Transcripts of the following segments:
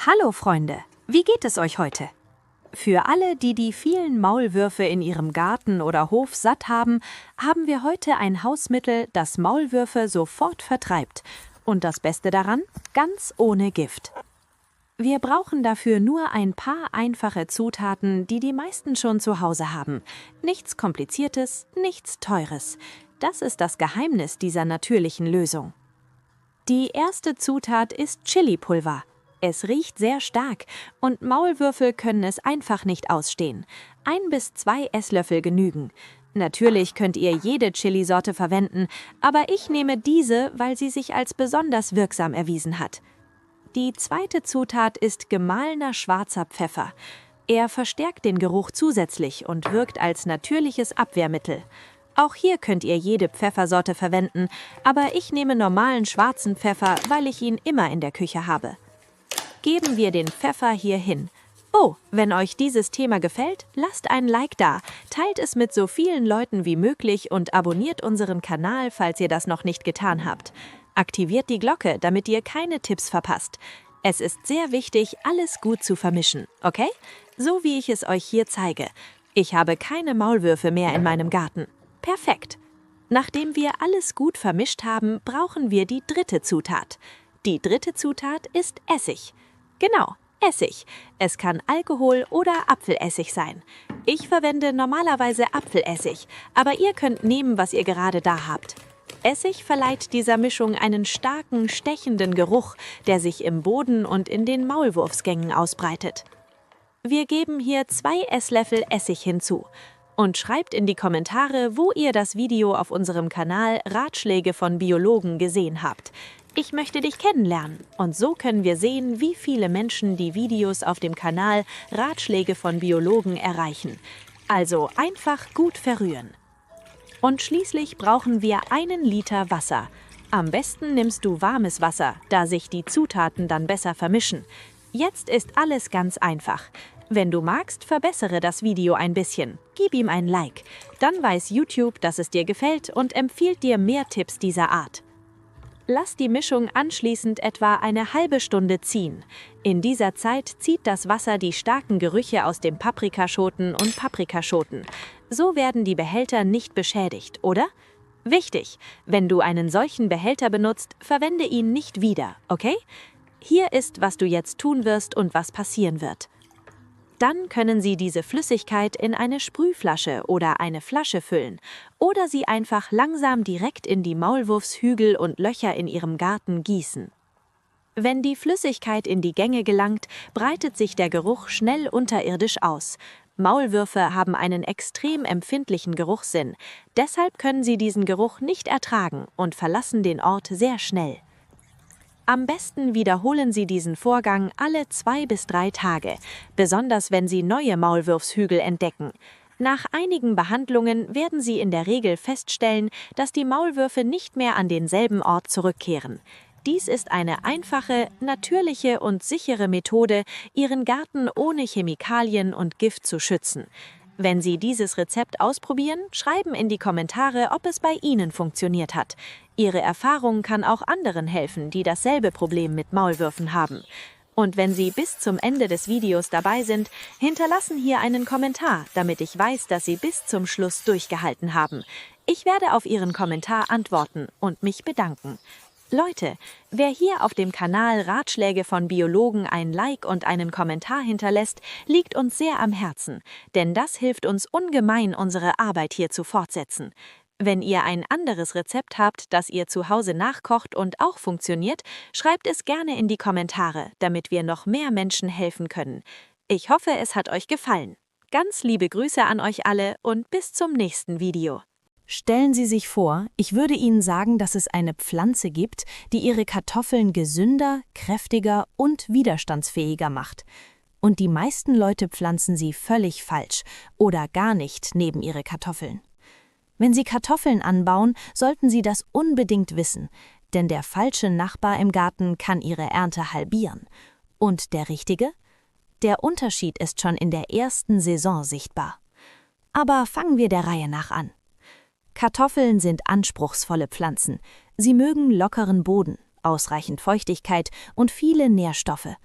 Hallo Freunde, wie geht es euch heute? Für alle, die die vielen Maulwürfe in ihrem Garten oder Hof satt haben, haben wir heute ein Hausmittel, das Maulwürfe sofort vertreibt. Und das Beste daran, ganz ohne Gift. Wir brauchen dafür nur ein paar einfache Zutaten, die die meisten schon zu Hause haben. Nichts Kompliziertes, nichts Teures. Das ist das Geheimnis dieser natürlichen Lösung. Die erste Zutat ist Chilipulver. Es riecht sehr stark und Maulwürfe können es einfach nicht ausstehen. 1 bis 2 Esslöffel genügen. Natürlich könnt ihr jede Chilisorte verwenden, aber ich nehme diese, weil sie sich als besonders wirksam erwiesen hat. Die zweite Zutat ist gemahlener schwarzer Pfeffer. Er verstärkt den Geruch zusätzlich und wirkt als natürliches Abwehrmittel. Auch hier könnt ihr jede Pfeffersorte verwenden, aber ich nehme normalen schwarzen Pfeffer, weil ich ihn immer in der Küche habe. Geben wir den Pfeffer hier hin. Oh, wenn euch dieses Thema gefällt, lasst ein Like da, teilt es mit so vielen Leuten wie möglich und abonniert unseren Kanal, falls ihr das noch nicht getan habt. Aktiviert die Glocke, damit ihr keine Tipps verpasst. Es ist sehr wichtig, alles gut zu vermischen, okay? So wie ich es euch hier zeige. Ich habe keine Maulwürfe mehr in meinem Garten. Perfekt. Nachdem wir alles gut vermischt haben, brauchen wir die dritte Zutat. Die dritte Zutat ist Essig. Genau, Essig. Es kann Alkohol oder Apfelessig sein. Ich verwende normalerweise Apfelessig, aber ihr könnt nehmen, was ihr gerade da habt. Essig verleiht dieser Mischung einen starken, stechenden Geruch, der sich im Boden und in den Maulwurfsgängen ausbreitet. Wir geben hier 2 Esslöffel Essig hinzu. Und schreibt in die Kommentare, wo ihr das Video auf unserem Kanal Ratschläge von Biologen gesehen habt. Ich möchte dich kennenlernen und so können wir sehen, wie viele Menschen die Videos auf dem Kanal Ratschläge von Biologen erreichen. Also einfach gut verrühren. Und schließlich brauchen wir 1 Liter Wasser. Am besten nimmst du warmes Wasser, da sich die Zutaten dann besser vermischen. Jetzt ist alles ganz einfach. Wenn du magst, verbessere das Video ein bisschen. Gib ihm ein Like. Dann weiß YouTube, dass es dir gefällt und empfiehlt dir mehr Tipps dieser Art. Lass die Mischung anschließend etwa eine halbe Stunde ziehen. In dieser Zeit zieht das Wasser die starken Gerüche aus dem Paprikaschoten und Paprikaschoten. So werden die Behälter nicht beschädigt, oder? Wichtig, wenn du einen solchen Behälter benutzt, verwende ihn nicht wieder, okay? Hier ist, was du jetzt tun wirst und was passieren wird. Dann können Sie diese Flüssigkeit in eine Sprühflasche oder eine Flasche füllen oder sie einfach langsam direkt in die Maulwurfshügel und Löcher in Ihrem Garten gießen. Wenn die Flüssigkeit in die Gänge gelangt, breitet sich der Geruch schnell unterirdisch aus. Maulwürfe haben einen extrem empfindlichen Geruchssinn, deshalb können sie diesen Geruch nicht ertragen und verlassen den Ort sehr schnell. Am besten wiederholen Sie diesen Vorgang alle 2 bis 3 Tage, besonders wenn Sie neue Maulwurfshügel entdecken. Nach einigen Behandlungen werden Sie in der Regel feststellen, dass die Maulwürfe nicht mehr an denselben Ort zurückkehren. Dies ist eine einfache, natürliche und sichere Methode, Ihren Garten ohne Chemikalien und Gift zu schützen. Wenn Sie dieses Rezept ausprobieren, schreiben in die Kommentare, ob es bei Ihnen funktioniert hat. Ihre Erfahrung kann auch anderen helfen, die dasselbe Problem mit Maulwürfen haben. Und wenn Sie bis zum Ende des Videos dabei sind, hinterlassen hier einen Kommentar, damit ich weiß, dass Sie bis zum Schluss durchgehalten haben. Ich werde auf Ihren Kommentar antworten und mich bedanken. Leute, wer hier auf dem Kanal Ratschläge von Biologen ein Like und einen Kommentar hinterlässt, liegt uns sehr am Herzen, denn das hilft uns ungemein, unsere Arbeit hier zu fortsetzen. Wenn ihr ein anderes Rezept habt, das ihr zu Hause nachkocht und auch funktioniert, schreibt es gerne in die Kommentare, damit wir noch mehr Menschen helfen können. Ich hoffe, es hat euch gefallen. Ganz liebe Grüße an euch alle und bis zum nächsten Video. Stellen Sie sich vor, ich würde Ihnen sagen, dass es eine Pflanze gibt, die Ihre Kartoffeln gesünder, kräftiger und widerstandsfähiger macht. Und die meisten Leute pflanzen sie völlig falsch oder gar nicht neben ihre Kartoffeln. Wenn Sie Kartoffeln anbauen, sollten Sie das unbedingt wissen, denn der falsche Nachbar im Garten kann Ihre Ernte halbieren. Und der richtige? Der Unterschied ist schon in der ersten Saison sichtbar. Aber fangen wir der Reihe nach an. Kartoffeln sind anspruchsvolle Pflanzen. Sie mögen lockeren Boden, ausreichend Feuchtigkeit und viele Nährstoffe.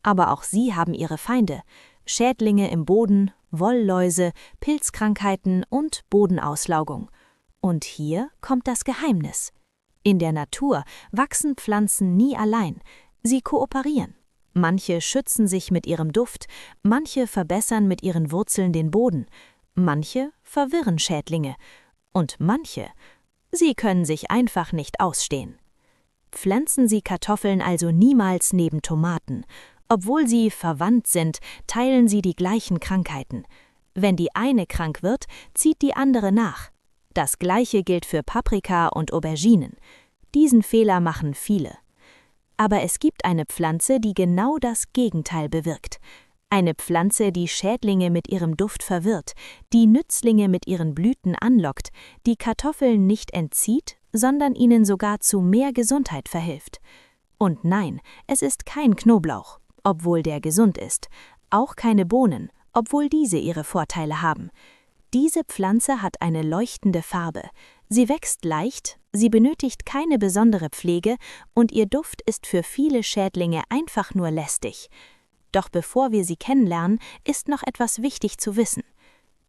Aber auch sie haben ihre Feinde: Schädlinge im Boden, Wollläuse, Pilzkrankheiten und Bodenauslaugung. Und hier kommt das Geheimnis: In der Natur wachsen Pflanzen nie allein, sie kooperieren. Manche schützen sich mit ihrem Duft, manche verbessern mit ihren Wurzeln den Boden, manche verwirren Schädlinge und manche, sie können sich einfach nicht ausstehen. Pflanzen Sie Kartoffeln also niemals neben Tomaten. Obwohl sie verwandt sind, teilen sie die gleichen Krankheiten. Wenn die eine krank wird, zieht die andere nach. Das Gleiche gilt für Paprika und Auberginen. Diesen Fehler machen viele. Aber es gibt eine Pflanze, die genau das Gegenteil bewirkt. Eine Pflanze, die Schädlinge mit ihrem Duft verwirrt, die Nützlinge mit ihren Blüten anlockt, die Kartoffeln nicht entzieht, sondern ihnen sogar zu mehr Gesundheit verhilft. Und nein, es ist kein Knoblauch, obwohl der gesund ist, auch keine Bohnen, obwohl diese ihre Vorteile haben. Diese Pflanze hat eine leuchtende Farbe, sie wächst leicht, sie benötigt keine besondere Pflege und ihr Duft ist für viele Schädlinge einfach nur lästig. Doch bevor wir sie kennenlernen, ist noch etwas wichtig zu wissen.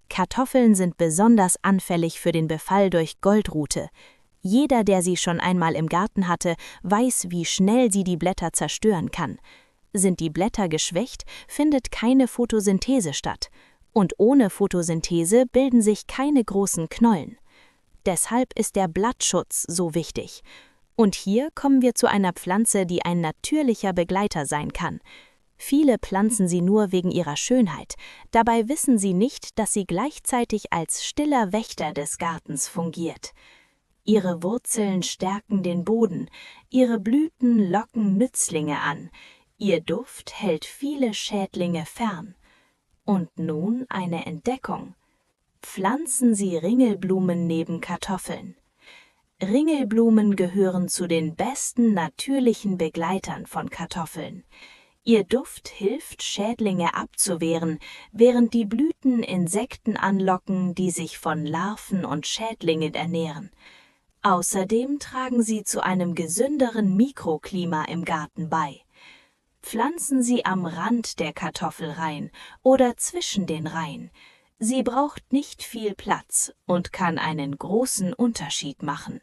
Kartoffeln sind besonders anfällig für den Befall durch Goldrute. Jeder, der sie schon einmal im Garten hatte, weiß, wie schnell sie die Blätter zerstören kann. Sind die Blätter geschwächt, findet keine Photosynthese statt. Und ohne Photosynthese bilden sich keine großen Knollen. Deshalb ist der Blattschutz so wichtig. Und hier kommen wir zu einer Pflanze, die ein natürlicher Begleiter sein kann. Viele pflanzen sie nur wegen ihrer Schönheit. Dabei wissen sie nicht, dass sie gleichzeitig als stiller Wächter des Gartens fungiert. Ihre Wurzeln stärken den Boden, ihre Blüten locken Nützlinge an, ihr Duft hält viele Schädlinge fern. Und nun eine Entdeckung: Pflanzen Sie Ringelblumen neben Kartoffeln. Ringelblumen gehören zu den besten natürlichen Begleitern von Kartoffeln. Ihr Duft hilft, Schädlinge abzuwehren, während die Blüten Insekten anlocken, die sich von Larven und Schädlingen ernähren. Außerdem tragen sie zu einem gesünderen Mikroklima im Garten bei. Pflanzen Sie am Rand der Kartoffelreihen oder zwischen den Reihen. Sie braucht nicht viel Platz und kann einen großen Unterschied machen.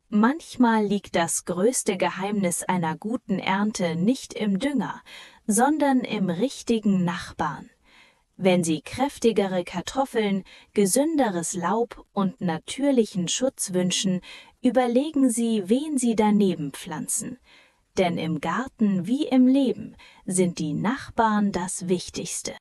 Manchmal liegt das größte Geheimnis einer guten Ernte nicht im Dünger, sondern im richtigen Nachbarn. Wenn Sie kräftigere Kartoffeln, gesünderes Laub und natürlichen Schutz wünschen, überlegen Sie, wen Sie daneben pflanzen. Denn im Garten wie im Leben sind die Nachbarn das Wichtigste.